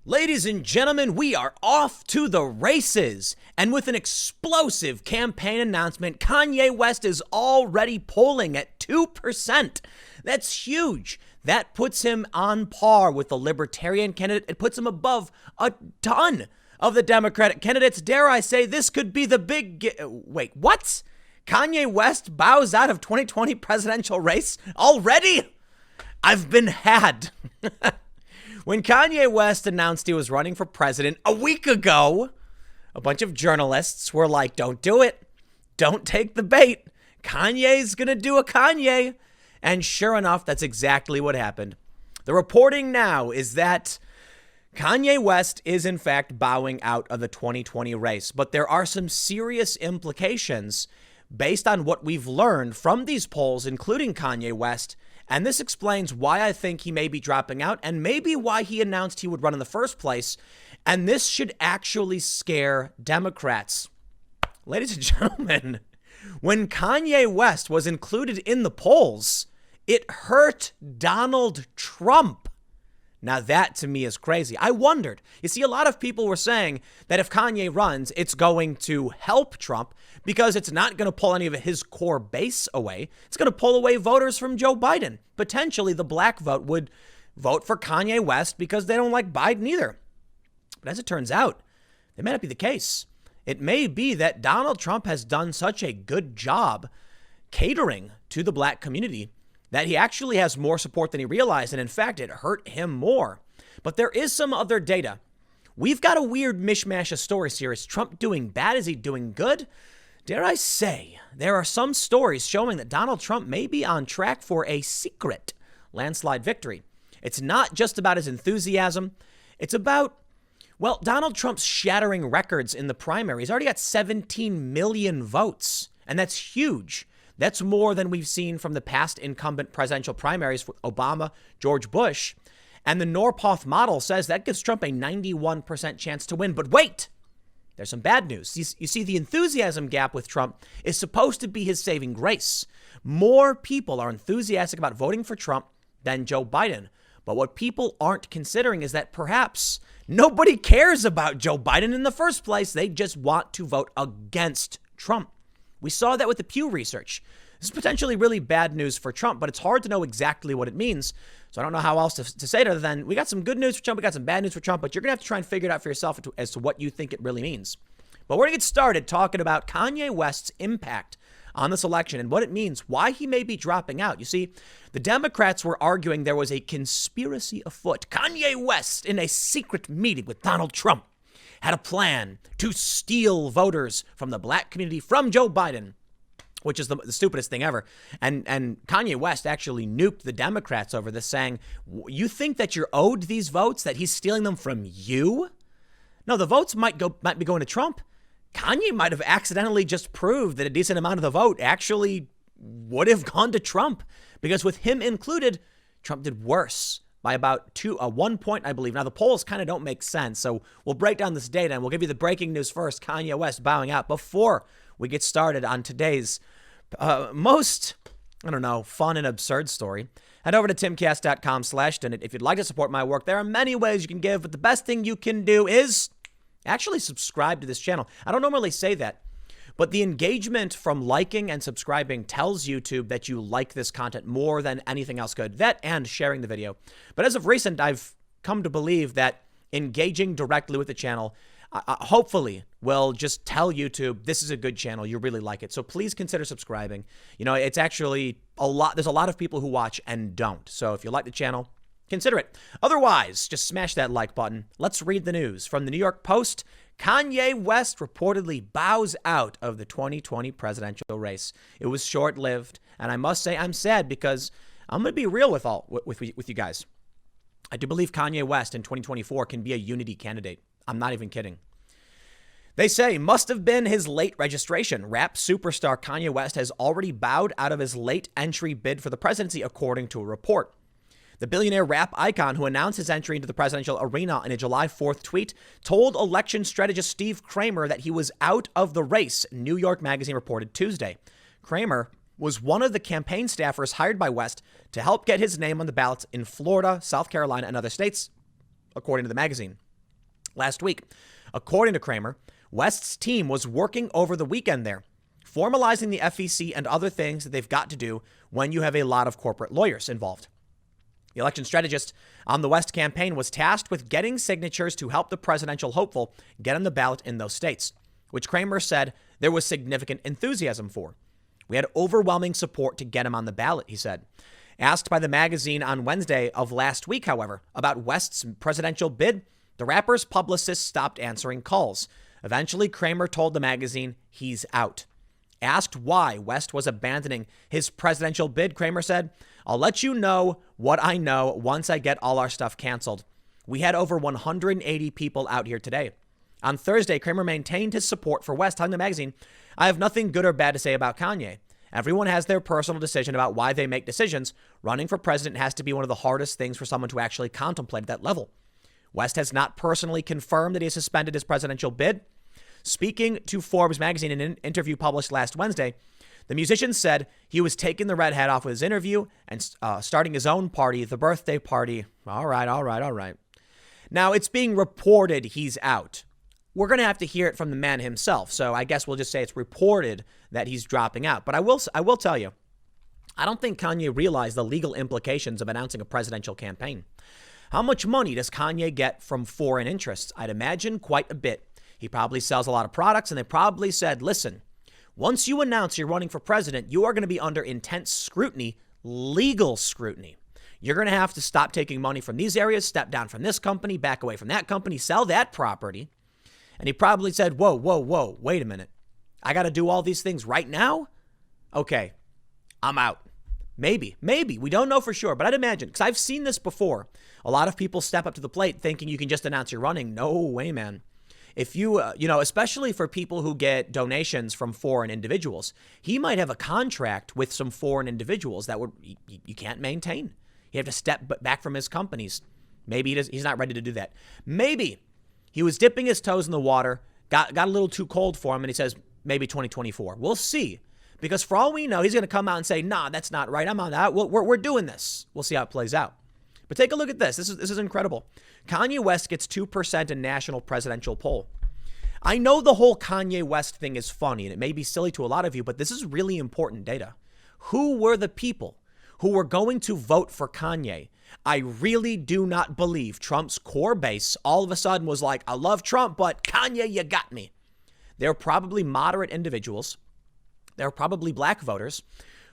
Ladies and gentlemen, we are off to the races. And with an explosive campaign announcement, Kanye West is already polling at 2%. That's huge. That puts him on par with the Libertarian candidate. It puts him above a ton of the Democratic candidates. Dare I say, this could be the big... Wait, what? Kanye West bows out of 2020 presidential race already? I've been had. When Kanye West announced he was running for president a week ago, a bunch of journalists were like, don't do it. Don't take the bait. Kanye's going to do a Kanye. And sure enough, that's exactly what happened. The reporting now is that Kanye West is in fact bowing out of the 2020 race. But there are some serious implications based on what we've learned from these polls, including Kanye West. And this explains why I think he may be dropping out and maybe why he announced he would run in the first place. And this should actually scare Democrats. Ladies and gentlemen, when Kanye West was included in the polls, it hurt Donald Trump. Now that to me is crazy. I wondered. You see, a lot of people were saying that if Kanye runs, it's going to help Trump because it's not going to pull any of his core base away. It's going to pull away voters from Joe Biden. Potentially the black vote would vote for Kanye West because they don't like Biden either. But as it turns out, that may not be the case. It may be that Donald Trump has done such a good job catering to the black community that he actually has more support than he realized. And in fact, it hurt him more. But there is some other data. We've got a weird mishmash of stories here. Is Trump doing bad? Is he doing good? Dare I say, there are some stories showing that Donald Trump may be on track for a secret landslide victory. It's not just about his enthusiasm. It's about, well, Donald Trump's shattering records in the primary. He's already got 17 million votes, and that's huge. That's more than we've seen from the past incumbent presidential primaries for Obama, George Bush. And the Norpoth model says that gives Trump a 91% chance to win. But wait, there's some bad news. You see, the enthusiasm gap with Trump is supposed to be his saving grace. More people are enthusiastic about voting for Trump than Joe Biden. But what people aren't considering is that perhaps nobody cares about Joe Biden in the first place. They just want to vote against Trump. We saw that with the Pew research. This is potentially really bad news for Trump, but it's hard to know exactly what it means. So I don't know how else to say it other than we got some good news for Trump, we got some bad news for Trump, but you're going to have to try and figure it out for yourself as to what you think it really means. But we're going to get started talking about Kanye West's impact on this election and what it means, why he may be dropping out. You see, the Democrats were arguing there was a conspiracy afoot. Kanye West in a secret meeting with Donald Trump had a plan to steal voters from the black community from Joe Biden, which is the stupidest thing ever. And Kanye West actually nuked the Democrats over this, saying, you think that you're owed these votes, that he's stealing them from you? No, the votes might be going to Trump. Kanye might have accidentally just proved that a decent amount of the vote actually would have gone to Trump, because with him included, Trump did worse by about 1 point, I believe. Now, the polls kind of don't make sense, so we'll break down this data, and we'll give you the breaking news first, Kanye West bowing out, before we get started on today's most, fun and absurd story. Head over to timcast.com/donate. If you'd like to support my work, there are many ways you can give, but the best thing you can do is actually subscribe to this channel. I don't normally say that, but the engagement from liking and subscribing tells YouTube that you like this content more than anything else could. That and sharing the video. But as of recent, I've come to believe that engaging directly with the channel hopefully will just tell YouTube this is a good channel. You really like it. So please consider subscribing. It's actually a lot. There's a lot of people who watch and don't. So if you like the channel, consider it. Otherwise, just smash that like button. Let's read the news from the New York Post. Kanye West reportedly bows out of the 2020 presidential race. It was short-lived, and I must say I'm sad because I'm going to be real with you guys. I do believe Kanye West in 2024 can be a unity candidate. I'm not even kidding. They say must have been his late registration. Rap superstar Kanye West has already bowed out of his late entry bid for the presidency, according to a report. The billionaire rap icon who announced his entry into the presidential arena in a July 4th tweet told election strategist Steve Kramer that he was out of the race, New York Magazine reported Tuesday. Kramer was one of the campaign staffers hired by West to help get his name on the ballots in Florida, South Carolina, and other states, according to the magazine. last week. According to Kramer, West's team was working over the weekend there, formalizing the FEC and other things that they've got to do when you have a lot of corporate lawyers involved. The election strategist on the West campaign was tasked with getting signatures to help the presidential hopeful get on the ballot in those states, which Kramer said there was significant enthusiasm for. We had overwhelming support to get him on the ballot, he said. Asked by the magazine on Wednesday of last week, however, about West's presidential bid, the rapper's publicist stopped answering calls. Eventually, Kramer told the magazine he's out. Asked why West was abandoning his presidential bid, Kramer said, "I'll let you know what I know once I get all our stuff canceled. We had over 180 people out here today." On Thursday, Kramer maintained his support for West, telling the magazine, "I have nothing good or bad to say about Kanye. Everyone has their personal decision about why they make decisions. Running for president has to be one of the hardest things for someone to actually contemplate at that level." West has not personally confirmed that he has suspended his presidential bid. Speaking to Forbes magazine in an interview published last Wednesday, the musician said he was taking the red hat off with his interview and starting his own party, the birthday party. All right. Now, it's being reported he's out. We're going to have to hear it from the man himself. So I guess we'll just say it's reported that he's dropping out. But I will tell you, I don't think Kanye realized the legal implications of announcing a presidential campaign. How much money does Kanye get from foreign interests? I'd imagine quite a bit. He probably sells a lot of products, and they probably said, listen, once you announce you're running for president, you are going to be under intense scrutiny, legal scrutiny. You're going to have to stop taking money from these areas, step down from this company, back away from that company, sell that property. And he probably said, whoa, wait a minute. I got to do all these things right now? Okay, I'm out. Maybe. We don't know for sure, but I'd imagine, because I've seen this before. A lot of people step up to the plate thinking you can just announce you're running. No way, man. If you, especially for people who get donations from foreign individuals, he might have a contract with some foreign individuals that you can't maintain. You have to step back from his companies. Maybe he's not ready to do that. Maybe he was dipping his toes in the water, got a little too cold for him, and he says, maybe 2024. We'll see. Because for all we know, he's going to come out and say, nah, that's not right. I'm on that. We're doing this. We'll see how it plays out. But take a look at this. This is incredible. Kanye West gets 2% in national presidential poll. I know the whole Kanye West thing is funny, and it may be silly to a lot of you, but this is really important data. Who were the people who were going to vote for Kanye? I really do not believe Trump's core base all of a sudden was like, I love Trump, but Kanye, you got me. They're probably moderate individuals. They're probably black voters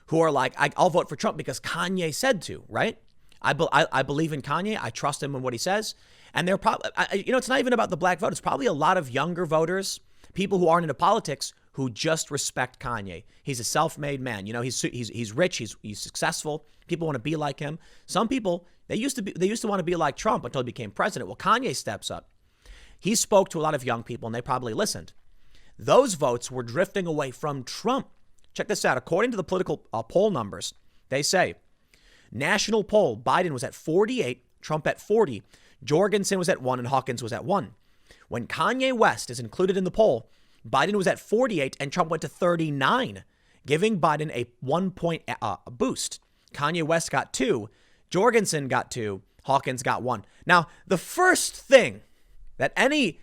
who are like, I'll vote for Trump because Kanye said to, right? I believe in Kanye. I trust him in what he says. And they're probably, it's not even about the black vote. It's probably a lot of younger voters, people who aren't into politics, who just respect Kanye. He's a self-made man. He's rich. He's successful. People want to be like him. Some people, they used to want to be like Trump until he became president. Well, Kanye steps up. He spoke to a lot of young people, and they probably listened. Those votes were drifting away from Trump. Check this out. According to the political poll numbers, they say, national poll, Biden was at 48, Trump at 40, Jorgensen was at 1, and Hawkins was at 1. When Kanye West is included in the poll, Biden was at 48 and Trump went to 39, giving Biden a 1-point boost. Kanye West got 2, Jorgensen got 2, Hawkins got 1. Now, the first thing that any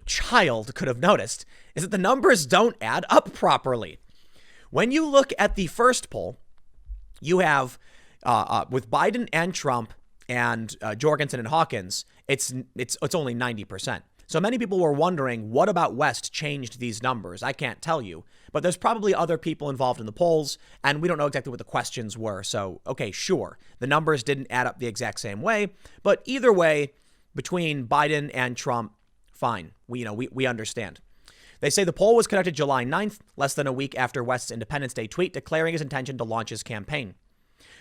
child could have noticed is that the numbers don't add up properly. When you look at the first poll, you have with Biden and Trump and Jorgensen and Hawkins, it's only 90%. So many people were wondering, what about West changed these numbers? I can't tell you, but there's probably other people involved in the polls, and we don't know exactly what the questions were. So, okay, sure, the numbers didn't add up the exact same way, but either way, between Biden and Trump, fine. We understand. They say the poll was conducted July 9th, less than a week after West's Independence Day tweet declaring his intention to launch his campaign.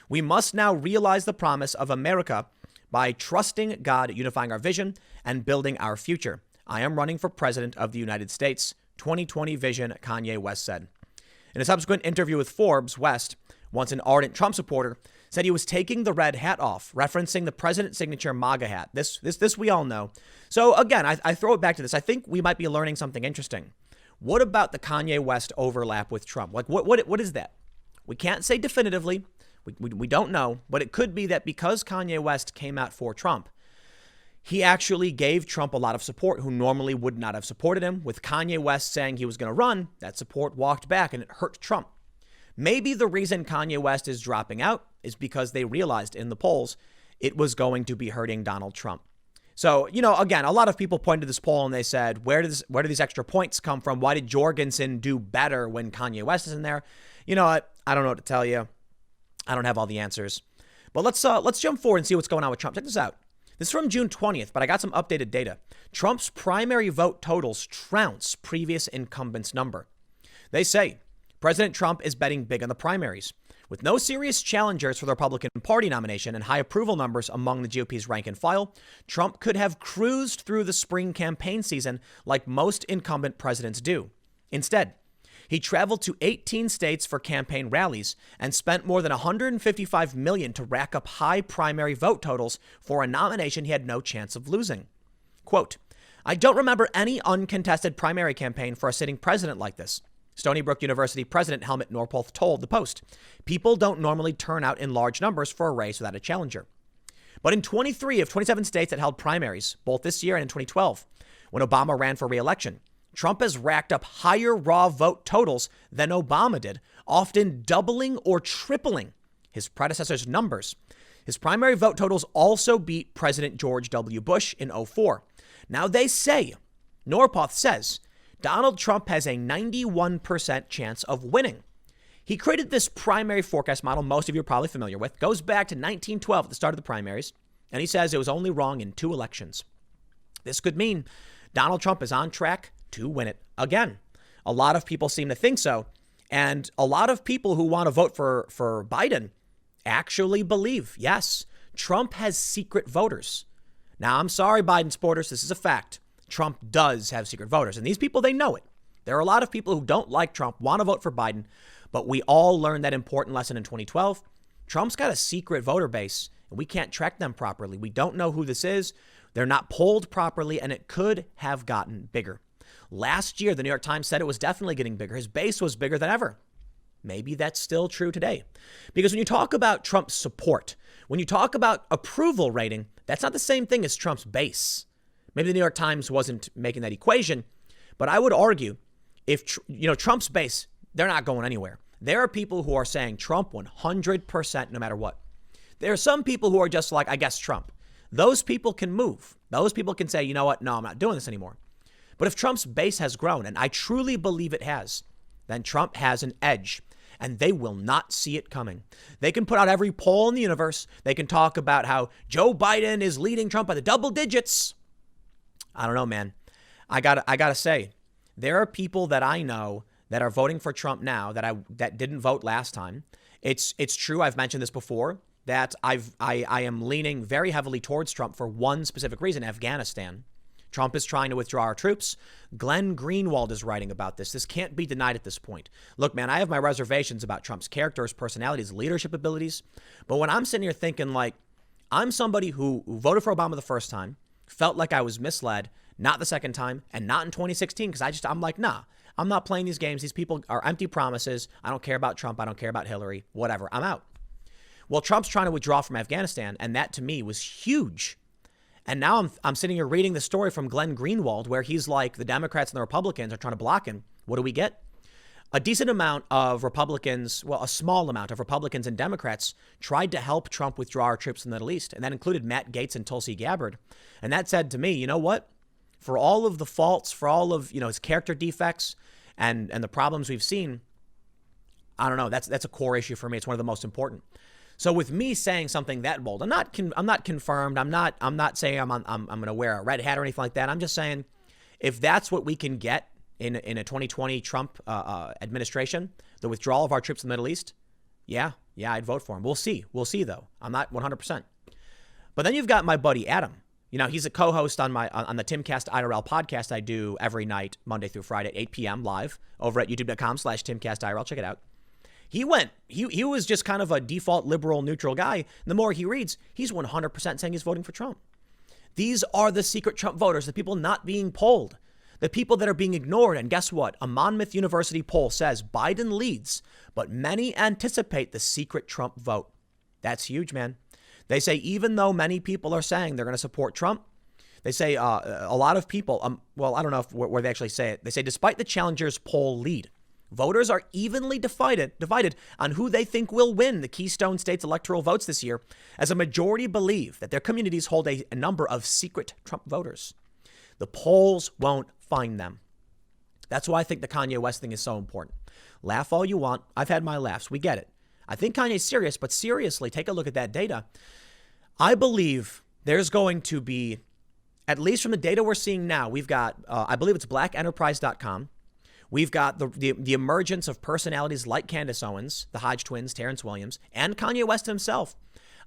We must now realize the promise of America by trusting God, unifying our vision, and building our future. I am running for president of the United States. 2020 vision, Kanye West said. In a subsequent interview with Forbes, West, once an ardent Trump supporter, said he was taking the red hat off, referencing the president's signature MAGA hat. This we all know. So again, I throw it back to this. I think we might be learning something interesting. What about the Kanye West overlap with Trump? Like what is that? We can't say definitively. We don't know, but it could be that because Kanye West came out for Trump, He actually gave Trump a lot of support who normally would not have supported him. With Kanye West saying he was going to run, that support walked back and it hurt Trump. Maybe the reason Kanye West is dropping out is because they realized in the polls it was going to be hurting Donald Trump. So, again, a lot of people pointed to this poll and they said, where do these extra points come from? Why did Jorgensen do better when Kanye West is in there? You know what? I don't know what to tell you. I don't have all the answers. But let's jump forward and see what's going on with Trump. Check this out. This is from June 20th, but I got some updated data. Trump's primary vote totals trounce previous incumbent's number. They say President Trump is betting big on the primaries. With no serious challengers for the Republican Party nomination and high approval numbers among the GOP's rank and file, Trump could have cruised through the spring campaign season like most incumbent presidents do. Instead, he traveled to 18 states for campaign rallies and spent more than $155 million to rack up high primary vote totals for a nomination he had no chance of losing. Quote, I don't remember any uncontested primary campaign for a sitting president like this. Stony Brook University President Helmut Norpoth told the Post, people don't normally turn out in large numbers for a race without a challenger. But in 23 of 27 states that held primaries, both this year and in 2012, when Obama ran for re-election, Trump has racked up higher raw vote totals than Obama did, often doubling or tripling his predecessor's numbers. His primary vote totals also beat President George W. Bush in 2004. Now they say, Norpoth says, Donald Trump has a 91% chance of winning. He created this primary forecast model most of you are probably familiar with. Goes back to 1912 at the start of the primaries. And he says it was only wrong in 2 elections. This could mean Donald Trump is on track to win it again. A lot of people seem to think so. And a lot of people who want to vote for Biden actually believe, yes, Trump has secret voters. Now, I'm sorry, Biden supporters, this is a fact. Trump does have secret voters. And these people, they know it. There are a lot of people who don't like Trump, want to vote for Biden. But we all learned that important lesson in 2012. Trump's got a secret voter base, and we can't track them properly. We don't know who this is. They're not polled properly, and it could have gotten bigger. Last year, the New York Times said it was definitely getting bigger. His base was bigger than ever. Maybe that's still true today. Because when you talk about Trump's support, when you talk about approval rating, that's not the same thing as Trump's base. Maybe the New York Times wasn't making that equation, but I would argue if, Trump's base, they're not going anywhere. There are people who are saying Trump 100% no matter what. There are some people who are just like, I guess Trump. Those people can move. Those people can say, you know what? No, I'm not doing this anymore. But if Trump's base has grown, and I truly believe it has, then Trump has an edge, and they will not see it coming. They can put out every poll in the universe. They can talk about how Joe Biden is leading Trump by the double digits. I don't know, man. I gotta say, there are people that I know that are voting for Trump now that didn't vote last time. It's true. I've mentioned this before that I am leaning very heavily towards Trump for one specific reason: Afghanistan. Trump is trying to withdraw our troops. Glenn Greenwald is writing about this. This can't be denied at this point. Look, man, I have my reservations about Trump's character, his personality, his leadership abilities. But when I'm sitting here thinking like, I'm somebody who voted for Obama the first time, felt like I was misled, not the second time, and not in 2016, because I'm like, nah, I'm not playing these games. These people are empty promises. I don't care about Trump. I don't care about Hillary, whatever. I'm out. Well, Trump's trying to withdraw from Afghanistan, and that to me was huge. And now I'm sitting here reading the story from Glenn Greenwald, where he's like, the Democrats and the Republicans are trying to block him. What do we get? A decent amount of Republicans, well, a small amount of Republicans and Democrats tried to help Trump withdraw our troops from the Middle East. And that included Matt Gaetz and Tulsi Gabbard. And that said to me, you know what? For all of the faults, for all of, his character defects and the problems we've seen, I don't know. That's a core issue for me. It's one of the most important. So with me saying something that bold, I'm not confirmed. I'm not saying I'm going to wear a red hat or anything like that. I'm just saying if that's what we can get in a 2020 Trump administration, the withdrawal of our troops in the Middle East, yeah, I'd vote for him. We'll see though. I'm not 100%. But then you've got my buddy Adam. He's a co-host on the Timcast IRL podcast I do every night, Monday through Friday, 8 p.m. live over at youtube.com/TimcastIRL. Check it out. He was just kind of a default liberal neutral guy. And the more he reads, he's 100% saying he's voting for Trump. These are the secret Trump voters, the people not being polled, the people that are being ignored. And guess what? A Monmouth University poll says Biden leads, but many anticipate the secret Trump vote. That's huge, man. They say even though many people are saying they're going to support Trump, They say a lot of people, well, I don't know where they actually say it. They say despite the challengers' poll lead, voters are evenly divided on who they think will win the Keystone States electoral votes this year, as a majority believe that their communities hold a number of secret Trump voters. The polls won't find them. That's why I think the Kanye West thing is so important. Laugh all you want. I've had my laughs. We get it. I think Kanye's serious, but seriously, take a look at that data. I believe there's going to be, at least from the data we're seeing now, we've got, I believe it's blackenterprise.com. We've got the emergence of personalities like Candace Owens, the Hodge twins, Terrence Williams, and Kanye West himself.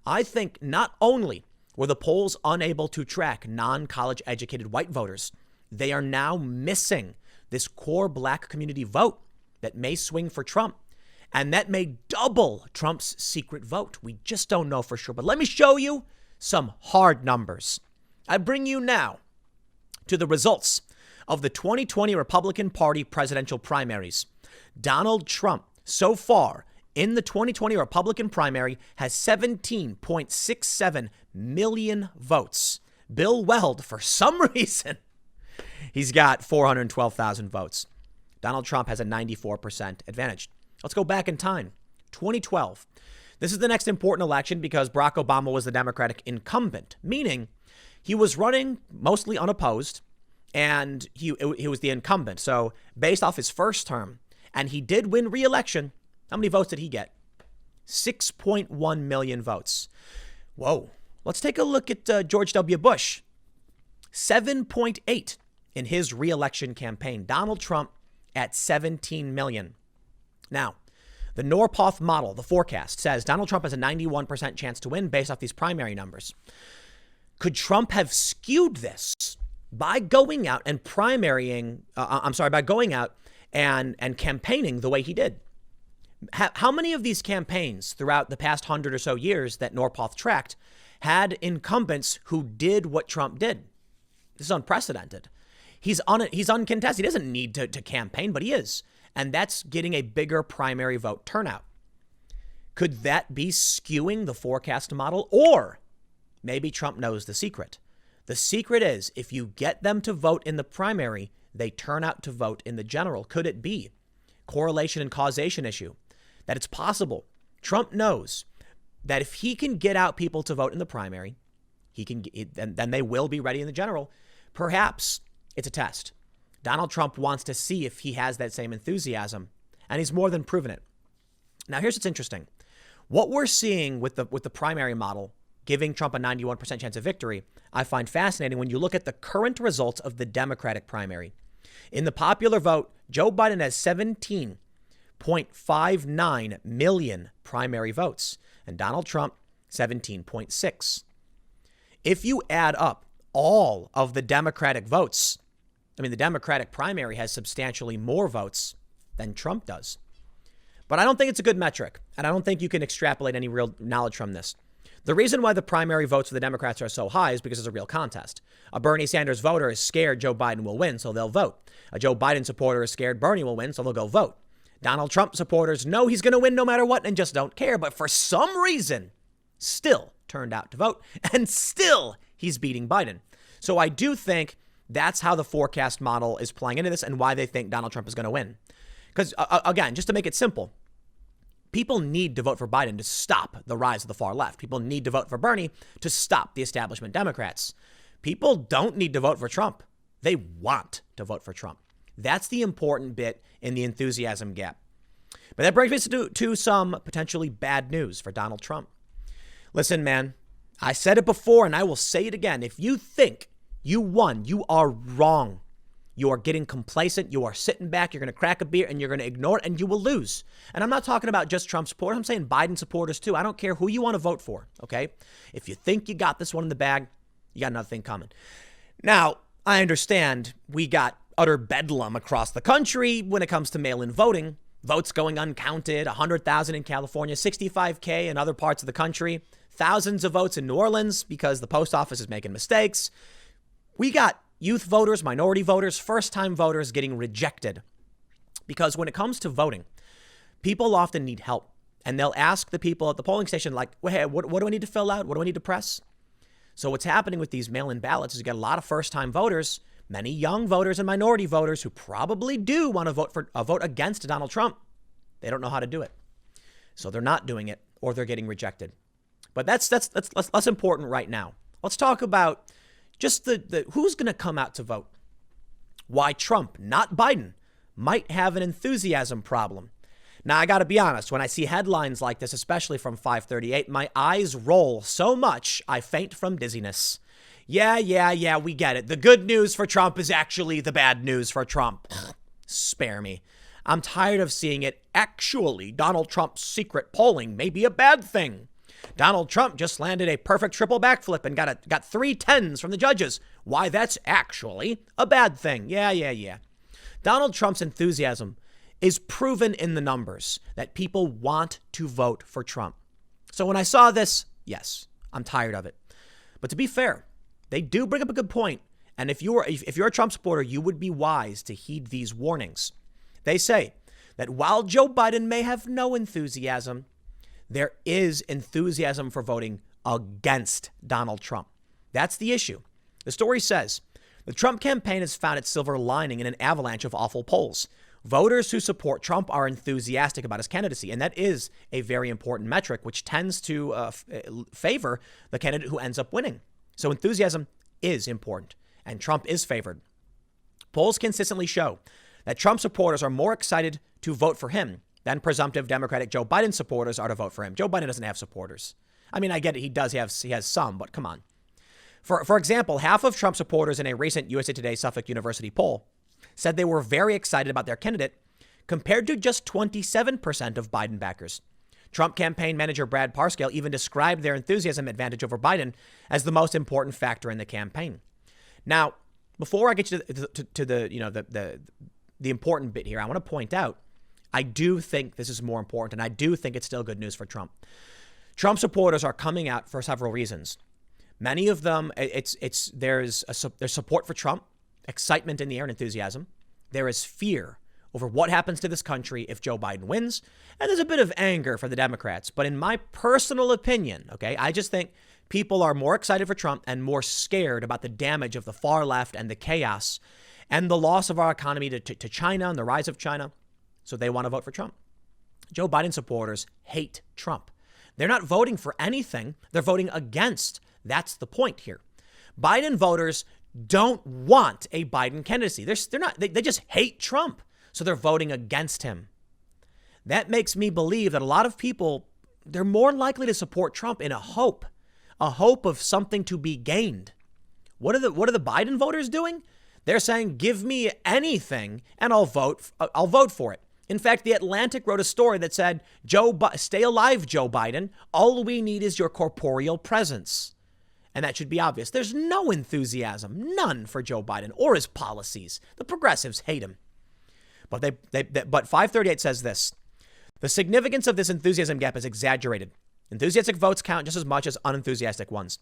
I think not only were the polls unable to track non-college educated white voters, they are now missing this core black community vote that may swing for Trump. And that may double Trump's secret vote. We just don't know for sure. But let me show you some hard numbers. I bring you now to the results of the 2020 Republican Party presidential primaries. Donald Trump, so far in the 2020 Republican primary, has 17.67 million votes. Bill Weld, for some reason, he's got 412,000 votes. Donald Trump has a 94% advantage. Let's go back in time. 2012. This is the next important election because Barack Obama was the Democratic incumbent, meaning he was running mostly unopposed and he was the incumbent. So based off his first term, and he did win re-election, how many votes did he get? 6.1 million votes. Whoa. Let's take a look at George W. Bush. 7.8 in his re-election campaign. Donald Trump at 17 million. Now, the Norpoth model, the forecast, says Donald Trump has a 91% chance to win based off these primary numbers. Could Trump have skewed this by going out and by going out and campaigning the way he did? How many of these campaigns throughout the past 100 or so years that Norpoth tracked had incumbents who did what Trump did? This is unprecedented. He's uncontested. He doesn't need to campaign, but he is. And that's getting a bigger primary vote turnout. Could that be skewing the forecast model? Or maybe Trump knows the secret. The secret is if you get them to vote in the primary, they turn out to vote in the general. Could it be correlation and causation issue? That it's possible. Trump knows that if he can get out people to vote in the primary, then they will be ready in the general. Perhaps it's a test. Donald Trump wants to see if he has that same enthusiasm, and he's more than proven it. Now, here's what's interesting. What we're seeing with the primary model, giving Trump a 91% chance of victory, I find fascinating when you look at the current results of the Democratic primary. In the popular vote, Joe Biden has 17.59 million primary votes, and Donald Trump, 17.6. If you add up all of the Democratic votes, the Democratic primary has substantially more votes than Trump does. But I don't think it's a good metric, and I don't think you can extrapolate any real knowledge from this. The reason why the primary votes for the Democrats are so high is because it's a real contest. A Bernie Sanders voter is scared Joe Biden will win, so they'll vote. A Joe Biden supporter is scared Bernie will win, so they'll go vote. Donald Trump supporters know he's going to win no matter what and just don't care, but for some reason, still turned out to vote, and still he's beating Biden. So I do think that's how the forecast model is playing into this and why they think Donald Trump is going to win. Because, again, just to make it simple, people need to vote for Biden to stop the rise of the far left. People need to vote for Bernie to stop the establishment Democrats. People don't need to vote for Trump. They want to vote for Trump. That's the important bit in the enthusiasm gap. But that brings us to some potentially bad news for Donald Trump. Listen, man, I said it before and I will say it again. If you think you won, you are wrong. You are getting complacent. You are sitting back. You're going to crack a beer and you're going to ignore it and you will lose. And I'm not talking about just Trump supporters. I'm saying Biden supporters too. I don't care who you want to vote for. Okay. If you think you got this one in the bag, you got another thing coming. Now, I understand we got utter bedlam across the country when it comes to mail-in voting. Votes going uncounted, 100,000 in California, 65K in other parts of the country, thousands of votes in New Orleans because the post office is making mistakes. We got youth voters, minority voters, first-time voters getting rejected. Because when it comes to voting, people often need help. And they'll ask the people at the polling station, like, well, hey, what do I need to fill out? What do I need to press? So what's happening with these mail-in ballots is you got a lot of first-time voters, many young voters and minority voters who probably do want to vote against Donald Trump. They don't know how to do it. So they're not doing it, or they're getting rejected. But that's less important right now. Let's talk about just the who's going to come out to vote. Why Trump, not Biden, might have an enthusiasm problem. Now, I got to be honest, when I see headlines like this, especially from 538, my eyes roll so much I faint from dizziness. Yeah, we get it. The good news for Trump is actually the bad news for Trump. Spare me. I'm tired of seeing it. Actually, Donald Trump's secret polling may be a bad thing. Donald Trump just landed a perfect triple backflip and got 3 10s from the judges. Why, that's actually a bad thing. Yeah. Donald Trump's enthusiasm is proven in the numbers that people want to vote for Trump. So when I saw this, yes, I'm tired of it. But to be fair, they do bring up a good point. And if you're a Trump supporter, you would be wise to heed these warnings. They say that while Joe Biden may have no enthusiasm, there is enthusiasm for voting against Donald Trump. That's the issue. The story says the Trump campaign has found its silver lining in an avalanche of awful polls. Voters who support Trump are enthusiastic about his candidacy, and that is a very important metric, which tends to favor the candidate who ends up winning. So enthusiasm is important, and Trump is favored. Polls consistently show that Trump supporters are more excited to vote for him than presumptive Democratic Joe Biden supporters are to vote for him. Joe Biden doesn't have supporters. I mean, I get it. He has some, but come on. For example, half of Trump supporters in a recent USA Today Suffolk University poll said they were very excited about their candidate, compared to just 27% of Biden backers. Trump campaign manager Brad Parscale even described their enthusiasm advantage over Biden as the most important factor in the campaign. Now, before I get you to the important bit here, I want to point out, I do think this is more important, and I do think it's still good news for Trump. Trump supporters are coming out for several reasons. Many of them, there's support for Trump, excitement in the air and enthusiasm. There is fear over what happens to this country if Joe Biden wins. And there's a bit of anger for the Democrats. But in my personal opinion, I just think people are more excited for Trump and more scared about the damage of the far left and the chaos and the loss of our economy to China and the rise of China. So they want to vote for Trump. Joe Biden supporters hate Trump. They're not voting for anything. They're voting against. That's the point here. Biden voters don't want a Biden candidacy. They just hate Trump. So they're voting against him. That makes me believe that a lot of people, they're more likely to support Trump in a hope of something to be gained. What are the Biden voters doing? They're saying, give me anything and I'll vote for it. In fact, The Atlantic wrote a story that said, stay alive, Joe Biden. All we need is your corporeal presence. And that should be obvious. There's no enthusiasm, none, for Joe Biden or his policies. The progressives hate him. But but 538 says this: the significance of this enthusiasm gap is exaggerated. Enthusiastic votes count just as much as unenthusiastic ones.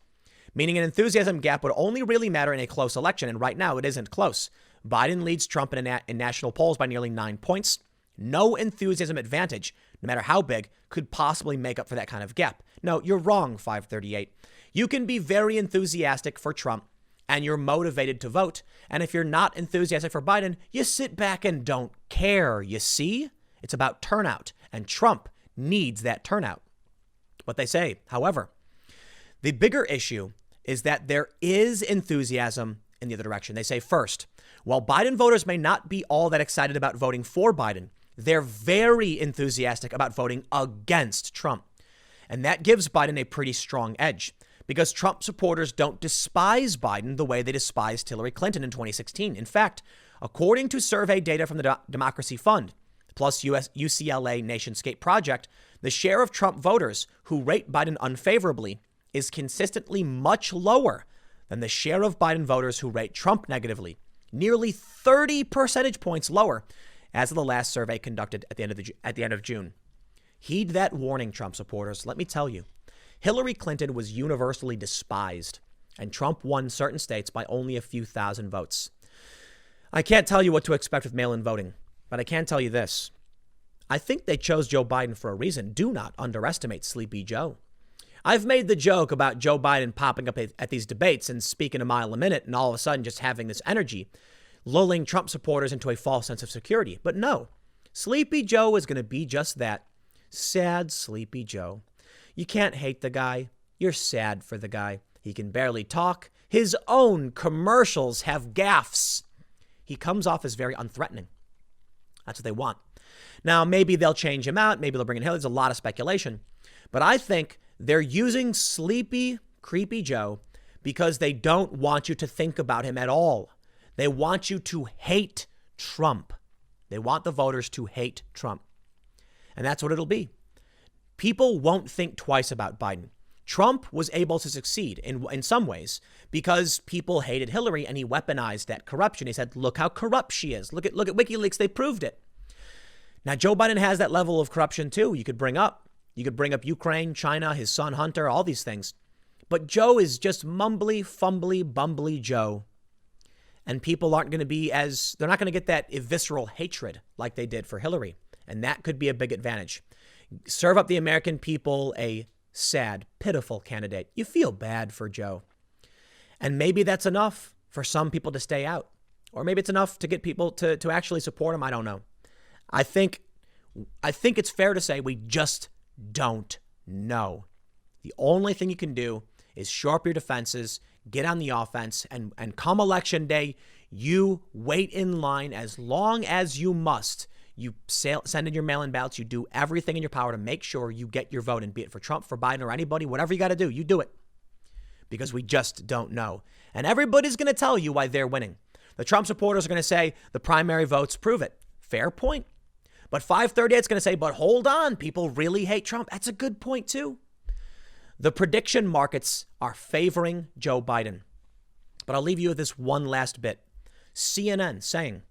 Meaning an enthusiasm gap would only really matter in a close election, and right now it isn't close. Biden leads Trump in national polls by nearly 9 points. No enthusiasm advantage, no matter how big, could possibly make up for that kind of gap. No, you're wrong, 538. You can be very enthusiastic for Trump, and you're motivated to vote. And if you're not enthusiastic for Biden, you sit back and don't care. You see? It's about turnout, and Trump needs that turnout. But they say, however, the bigger issue is that there is enthusiasm in the other direction. They say, first, while Biden voters may not be all that excited about voting for Biden, they're very enthusiastic about voting against Trump. And that gives Biden a pretty strong edge, because Trump supporters don't despise Biden the way they despised Hillary Clinton in 2016. In fact, according to survey data from the Democracy Fund, plus UCLA Nationscape Project, the share of Trump voters who rate Biden unfavorably is consistently much lower than the share of Biden voters who rate Trump negatively, nearly 30 percentage points lower as of the last survey conducted at the end of June. Heed that warning, Trump supporters. Let me tell you, Hillary Clinton was universally despised, and Trump won certain states by only a few thousand votes. I can't tell you what to expect with mail-in voting, but I can tell you this. I think they chose Joe Biden for a reason. Do not underestimate Sleepy Joe. I've made the joke about Joe Biden popping up at these debates and speaking a mile a minute and all of a sudden just having this energy, lulling Trump supporters into a false sense of security. But no, Sleepy Joe is going to be just that. Sad Sleepy Joe. You can't hate the guy. You're sad for the guy. He can barely talk. His own commercials have gaffes. He comes off as very unthreatening. That's what they want. Now, maybe they'll change him out. Maybe they'll bring in Hillary. There's a lot of speculation. But I think they're using Sleepy, Creepy Joe because they don't want you to think about him at all. They want you to hate Trump. They want the voters to hate Trump. And that's what it'll be. People won't think twice about Biden. Trump was able to succeed in some ways because people hated Hillary and he weaponized that corruption. He said, look how corrupt she is. Look at WikiLeaks. They proved it. Now, Joe Biden has that level of corruption, too. You could bring up Ukraine, China, his son Hunter, all these things. But Joe is just mumbly, fumbly, bumbly Joe. And people aren't going to be they're not going to get that visceral hatred like they did for Hillary. And that could be a big advantage. Serve up the American people a sad, pitiful candidate. You feel bad for Joe. And maybe that's enough for some people to stay out. Or maybe it's enough to get people to actually support him. I don't know. I think it's fair to say we just don't know. The only thing you can do is shore up your defenses, get on the offense, and come election day, you wait in line as long as you must. You send in your mail-in ballots. You do everything in your power to make sure you get your vote, and be it for Trump, for Biden, or anybody, whatever you got to do, you do it. Because we just don't know. And everybody's going to tell you why they're winning. The Trump supporters are going to say the primary votes prove it. Fair point. But 538 is going to say, but hold on, people really hate Trump. That's a good point, too. The prediction markets are favoring Joe Biden. But I'll leave you with this one last bit. CNN saying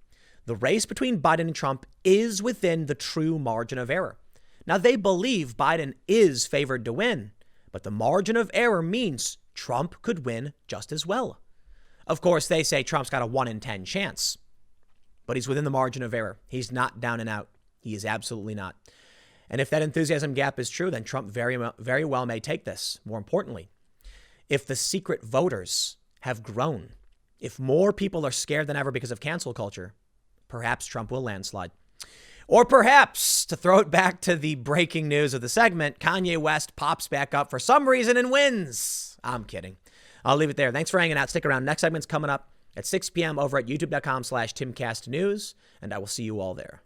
the race between Biden and Trump is within the true margin of error. Now, they believe Biden is favored to win, but the margin of error means Trump could win just as well. Of course, they say Trump's got a 1 in 10 chance, but he's within the margin of error. He's not down and out. He is absolutely not. And if that enthusiasm gap is true, then Trump very well may take this. More importantly, if the secret voters have grown, if more people are scared than ever because of cancel culture, perhaps Trump will landslide. Or perhaps, to throw it back to the breaking news of the segment, Kanye West pops back up for some reason and wins. I'm kidding. I'll leave it there. Thanks for hanging out. Stick around. Next segment's coming up at 6 p.m. over at youtube.com/TimCastNews, and I will see you all there.